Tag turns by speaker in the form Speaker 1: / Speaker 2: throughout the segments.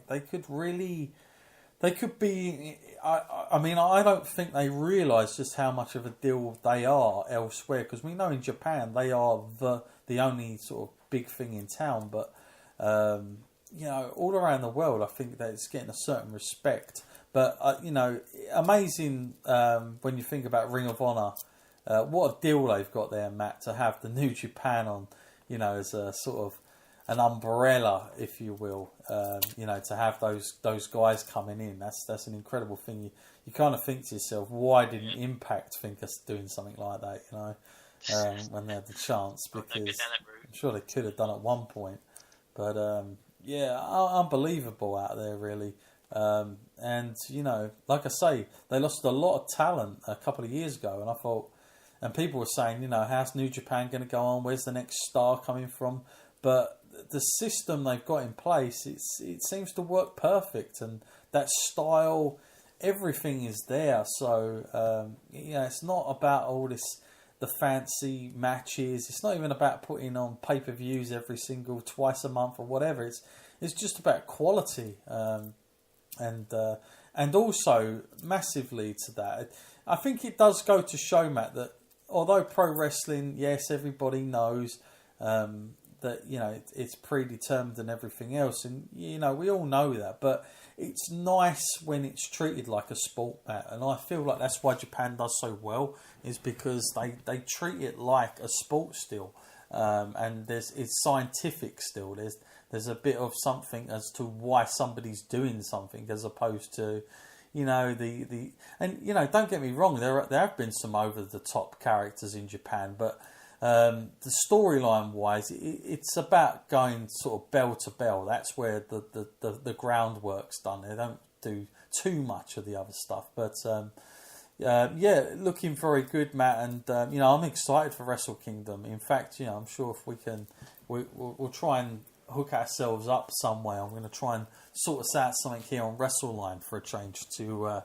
Speaker 1: they could really, they could be. I mean, I don't think they realise just how much of a deal they are elsewhere, because we know in Japan they are the only sort of big thing in town, but all around the world, I think that it's getting a certain respect. But amazing when you think about Ring of Honor. What a deal they've got there, Matt, to have the New Japan on, as a sort of an umbrella, if you will. To have those guys coming in, that's an incredible thing. You kind of think to yourself, why didn't Impact think us doing something like that? When they had the chance, because I'm sure they could have done at one point. But unbelievable out there, really. And like I say, they lost a lot of talent a couple of years ago, and I thought, and people were saying, how's New Japan going to go on? Where's the next star coming from? But the system they've got in place, it seems to work perfect, and that style, everything is there. So it's not about all this, the fancy matches. It's not even about putting on pay-per-views twice a month or whatever. It's just about quality. And also massively to that, I think it does go to show, Matt, that although pro wrestling, yes, everybody knows that it's predetermined and everything else, and we all know that, but it's nice when it's treated like a sport, Matt, and I feel like that's why Japan does so well, is because they treat it like a sport still, and it's scientific still. There's a bit of something as to why somebody's doing something, as opposed to, don't get me wrong, there have been some over the top characters in Japan, but the storyline wise, it's about going sort of bell to bell. That's where the groundwork's done. They don't do too much of the other stuff, but looking very good, Matt, and I'm excited for Wrestle Kingdom. In fact, I'm sure if we can, we'll try and hook ourselves up some way. I'm going to try and sort us out something here on Wrestle Line for a change to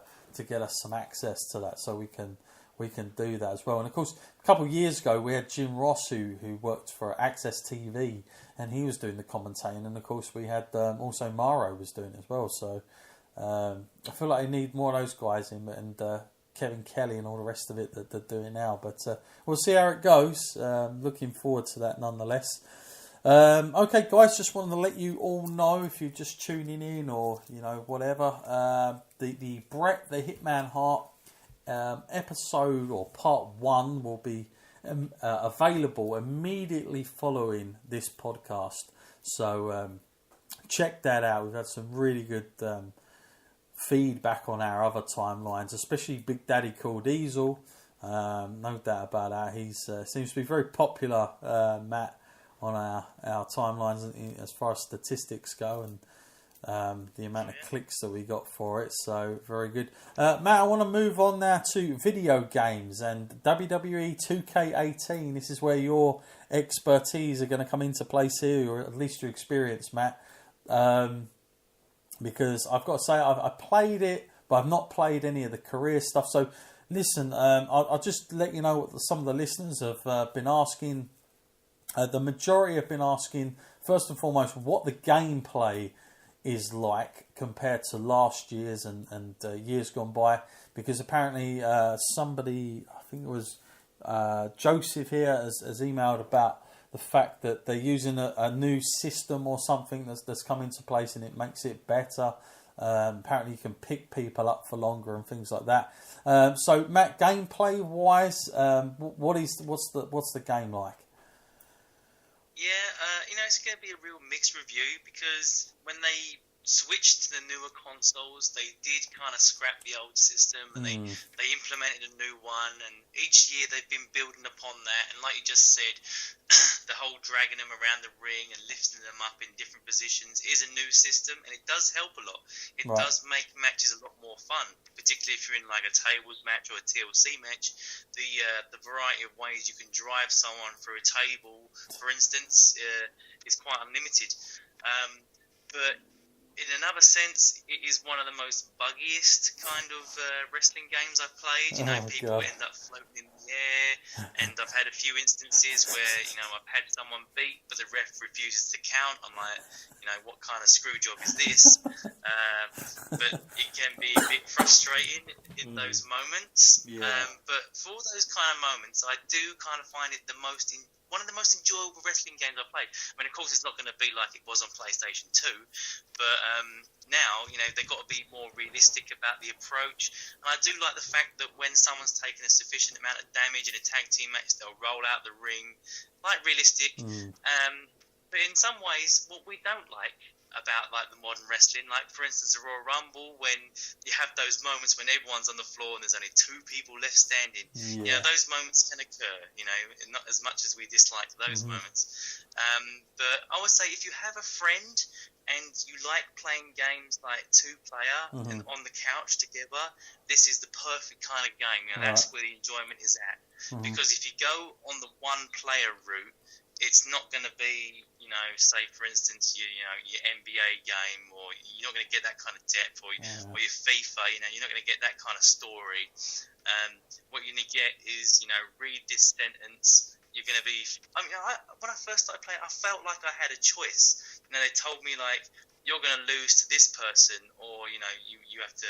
Speaker 1: get us some access to that, so we can do that as well. And of course, a couple of years ago we had Jim Ross who worked for Access TV, and he was doing the commentating, and of course we had also Maro was doing it as well. So I feel like I need more of those guys in, and Kevin Kelly and all the rest of it that they're doing now. But we'll see how it goes. Looking forward to that nonetheless. Okay, guys, just wanted to let you all know, if you're just tuning in or whatever, the Bret the Hitman Hart episode, or part 1, will be available immediately following this podcast. So check that out. We've had some really good feedback on our other timelines, especially Big Daddy Called Diesel. No doubt about that. He seems to be very popular, Matt, on our timelines as far as statistics go, and the amount of clicks that we got for it. So very good. Matt, I want to move on now to video games and WWE 2K18. This is where your expertise are going to come into place here, or at least your experience, Matt. Because I've got to say, I played it, but I've not played any of the career stuff. So listen, I'll just let you know what some of the listeners have been asking. The majority have been asking, first and foremost, what the gameplay is like compared to last year's and years gone by. Because apparently somebody, I think it was Joseph here, has emailed about the fact that they're using a new system or something that's come into place, and it makes it better. Apparently you can pick people up for longer and things like that. So Matt, gameplay wise, what's the game like?
Speaker 2: Yeah, it's going to be a real mixed review, because when they switched to the newer consoles, they did kind of scrap the old system, and they implemented a new one, and each year they've been building upon that. And like you just said, the whole dragging them around the ring and lifting them up in different positions is a new system, and it does help a lot. It does make matches a lot more fun, particularly if you're in like a tables match or a TLC match. The variety of ways you can drive someone through a table, for instance, is quite unlimited. But in another sense, it is one of the most buggiest kind of wrestling games I've played. You know, people end up floating in the air, and I've had a few instances where, you know, I've had someone beat, but the ref refuses to count. I'm like, you know, what kind of screw job is this? But it can be a bit frustrating in those moments.
Speaker 1: Yeah.
Speaker 2: But for those kind of moments, I do kind of find it one of the most enjoyable wrestling games I've played. I mean, of course, it's not going to be like it was on PlayStation 2, but now, you know, they've got to be more realistic about the approach. And I do like the fact that when someone's taken a sufficient amount of damage in a tag team match, they'll roll out the ring, like realistic. But in some ways, what we don't like about like the modern wrestling, like for instance the Royal Rumble, when you have those moments when everyone's on the floor and there's only two people left standing. You know, those moments can occur, you know, not as much as we dislike those moments. But I would say if you have a friend and you like playing games like two-player and on the couch together, this is the perfect kind of game. You know, that's where the enjoyment is at. Because if you go on the one-player route, it's not going to be, you know, say for instance, your NBA game, or you're not going to get that kind of depth, or your FIFA. You know, you're not going to get that kind of story. What you're going to get is, you know, read this sentence. You're going to be. I mean, when I first started playing, I felt like I had a choice. You know, they told me like, you're going to lose to this person, or you know, you have to.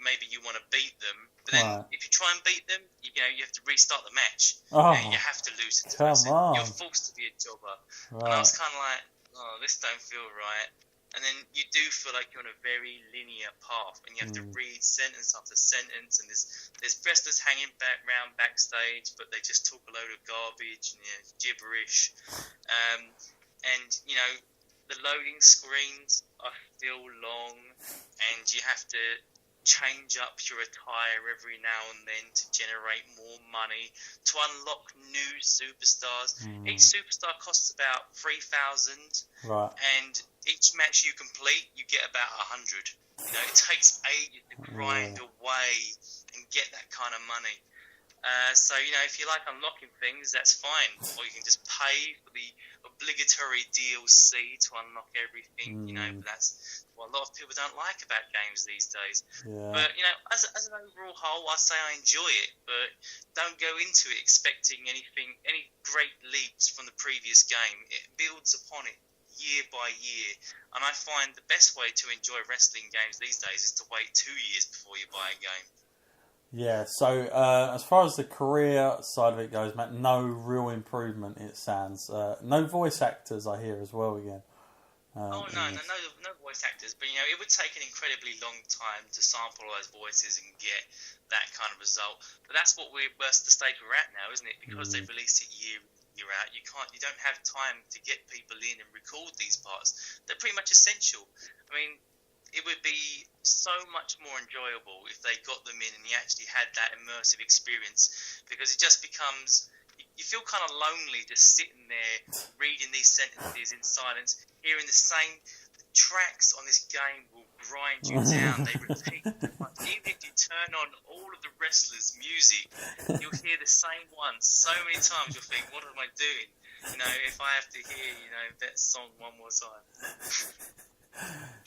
Speaker 2: Maybe you want to beat them, but then if you try and beat them, you know, you have to restart the match. You have to lose it. You're forced to be a jobber. And I was kind of like, oh, this don't feel right. And then you do feel like you're on a very linear path, and you have to read sentence after sentence, and there's wrestlers hanging around backstage, but they just talk a load of garbage and gibberish. And you know, the loading screens are still long, and you have to change up your attire every now and then to generate more money, to unlock new superstars. Each superstar costs about 3,000, and each match you complete, you get about 100. You know, it takes ages to grind away and get that kind of money. So, you know, if you like unlocking things, that's fine. Or you can just pay for the obligatory DLC to unlock everything, you know, but that's what a lot of people don't like about games these days. But, you know, as an overall whole, I say I enjoy it, but don't go into it expecting any great leaps from the previous game. It builds upon it year by year. And I find the best way to enjoy wrestling games these days is to wait 2 years before you buy a game.
Speaker 1: Yeah, so as far as the career side of it goes, Matt, no real improvement, it sounds. No voice actors, I hear, as well again.
Speaker 2: No voice actors, but you know, it would take an incredibly long time to sample all those voices and get that kind of result. But that's the stage we're at now, isn't it? Because they've released it year out, you don't have time to get people in and record these parts. They're pretty much essential. I mean, it would be so much more enjoyable if they got them in and you actually had that immersive experience, because it just becomes, you feel kind of lonely just sitting there reading these sentences in silence, hearing the same tracks on this game will grind you down. They repeat too much. Even if you turn on all of the wrestlers' music, you'll hear the same one so many times. You'll think, what am I doing? You know, if I have to hear, you know, that song one more time.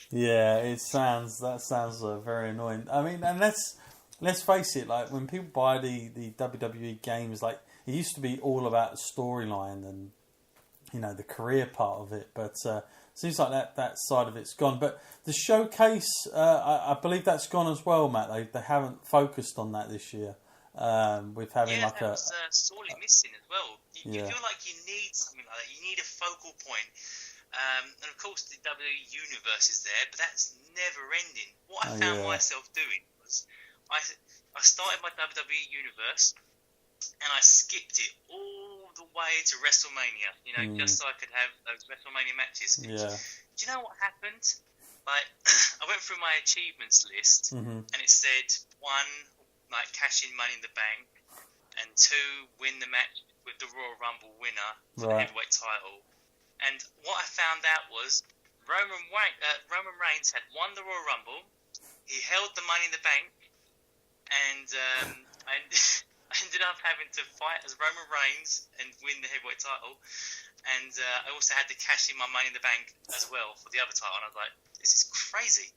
Speaker 1: Yeah, that sounds very annoying. I mean, and let's face it, like when people buy the WWE games, like it used to be all about the storyline and, you know, the career part of it, but seems like that side of it's gone. But the showcase, I believe that's gone as well, Matt. They haven't focused on that this year. With having like
Speaker 2: that was sorely missing as well. You feel like you need something like that. You need a focal point. And of course the WWE Universe is there, but that's never ending. What I found myself doing was I started my WWE Universe and I skipped it all the way to WrestleMania, you know, just so I could have those WrestleMania matches. Do you know what happened? Like, I went through my achievements list and it said 1, like cash in Money in the Bank, and 2, win the match with the Royal Rumble winner for the heavyweight title. And what I found out was Roman Reigns had won the Royal Rumble. He held the Money in the Bank, and I ended up having to fight as Roman Reigns and win the heavyweight title. And I also had to cash in my Money in the Bank as well for the other title. And I was like, This is crazy.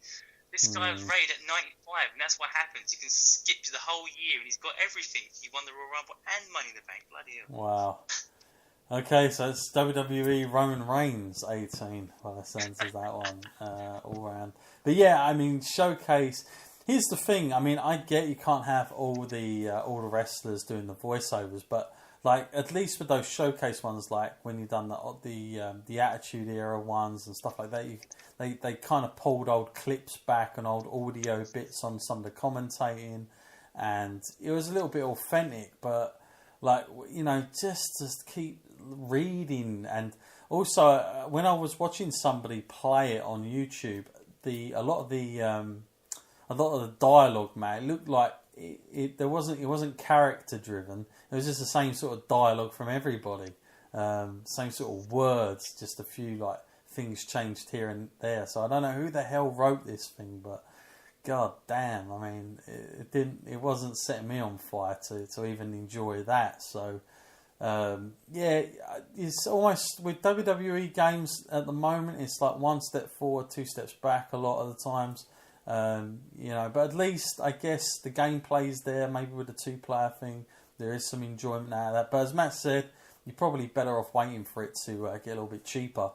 Speaker 2: This guy was rated at 95, and that's what happens. You can skip to the whole year, and he's got everything. He won the Royal Rumble and Money in the Bank. Bloody hell.
Speaker 1: Wow. Okay, so it's WWE Roman Reigns 18 by the sense of that one, all round. But yeah, I mean, Showcase. Here's the thing. I mean, I get you can't have all the wrestlers doing the voiceovers, but like at least with those Showcase ones, like when you've done the Attitude Era ones and stuff like that, they kind of pulled old clips back and old audio bits on some of the commentating, and it was a little bit authentic, but like, you know, just keep reading. And also when I was watching somebody play it on YouTube, a lot of the dialogue, man, it looked like it wasn't character driven. It was just the same sort of dialogue from everybody, same sort of words, just a few like things changed here and there. So I don't know who the hell wrote this thing, but god damn, I mean, it wasn't setting me on fire to even enjoy that. So yeah, it's almost with WWE games at the moment, it's like one step forward, two steps back a lot of the times. You know, but at least I guess the gameplay's there. Maybe with the 2-player thing, there is some enjoyment out of that. But as Matt said, you're probably better off waiting for it to get a little bit cheaper.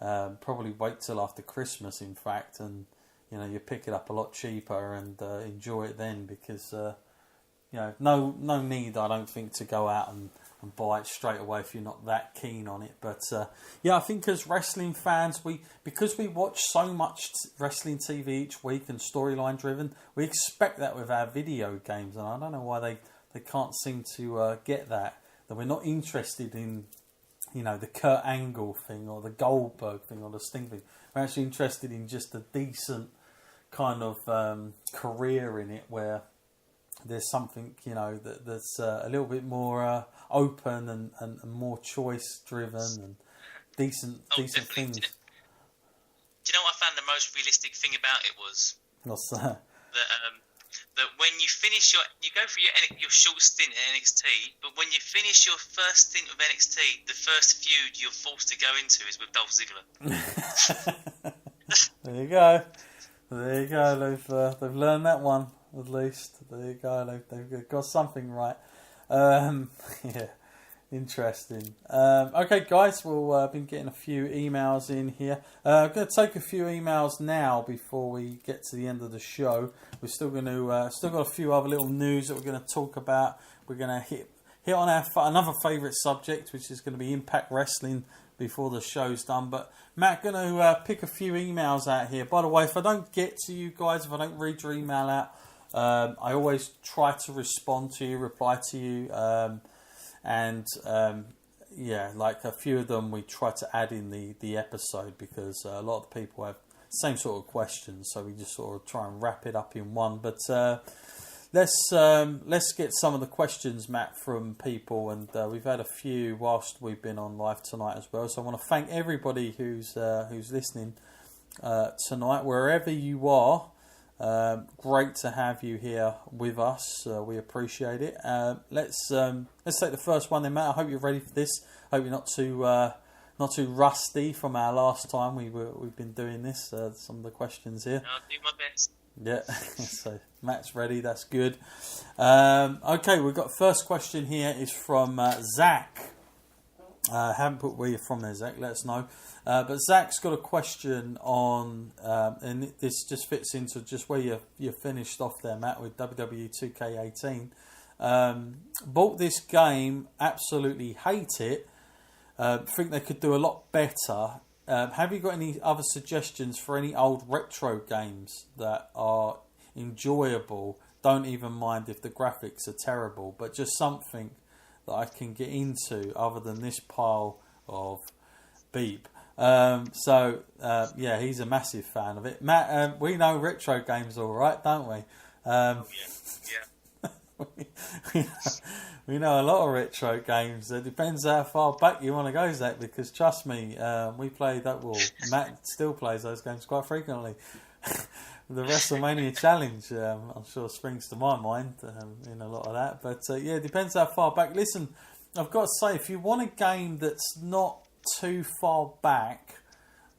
Speaker 1: Probably wait till after Christmas, in fact, and you know, you pick it up a lot cheaper and enjoy it then, because you know, no need, I don't think, to go out and buy it straight away if you're not that keen on it. But yeah, I think as wrestling fans, because we watch so much wrestling TV each week and storyline driven, we expect that with our video games, and I don't know why they can't seem to get that we're not interested in, you know, the Kurt Angle thing or the Goldberg thing or the Sting thing. We're actually interested in just a decent kind of career in it, where there's something, you know, that's a little bit more open and more choice driven and decent things.
Speaker 2: Do you know what I found the most realistic thing about it was?
Speaker 1: What's that?
Speaker 2: That when you finish you go through your short stint at NXT, but when you finish your first stint of NXT, the first feud you're forced to go into is with Dolph Ziggler.
Speaker 1: There you go. There you go. They've learned that one, at least. There you go. They've got something right. Yeah, interesting. Okay, guys, we've been getting a few emails in here. I'm going to take a few emails now before we get to the end of the show. We're still going to still got a few other little news that we're going to talk about. We're going to hit on another favourite subject, which is going to be Impact Wrestling, before the show's done. But Matt, going to pick a few emails out here. By the way, if I don't get to you guys, if I don't read your email out, I always try to respond to you, reply to you, and yeah, like a few of them we try to add in the episode, because a lot of people have the same sort of questions, so we just sort of try and wrap it up in one. But let's get some of the questions, Matt, from people, and we've had a few whilst we've been on live tonight as well. So I want to thank everybody who's listening tonight, wherever you are. Great to have you here with us. We appreciate it. Let's take the first one then, Matt. I hope you're ready for this. I hope you're not too rusty from our last time we've been doing this. Some of the questions here.
Speaker 2: I'll do my best.
Speaker 1: Yeah, so Matt's ready. That's good. Okay, we've got first question here is from Zach. Haven't put where you're from there, Zach. Let us know. But Zach's got a question on, and this just fits into just where you finished off there, Matt, with WWE 2K18. Bought this game, absolutely hate it. Think they could do a lot better. Have you got any other suggestions for any old retro games that are enjoyable? Don't even mind if the graphics are terrible, but just something that I can get into other than this pile of beep. Yeah, he's a massive fan of it. Matt, we know retro games all right, don't we?
Speaker 2: Yeah.
Speaker 1: We know a lot of retro games. It depends how far back you want to go, Zach, because trust me, we played that. Well, Matt still plays those games quite frequently. The WrestleMania Challenge, I'm sure, springs to my mind in a lot of that. But yeah, it depends how far back. Listen, I've got to say, if you want a game that's not too far back,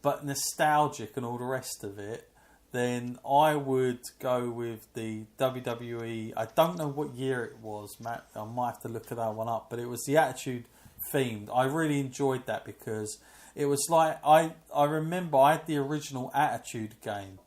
Speaker 1: but nostalgic and all the rest of it, then I would go with the WWE. I don't know what year it was, Matt. I might have to look that one up, but it was the Attitude themed. I really enjoyed that because it was like I remember I had the original Attitude game,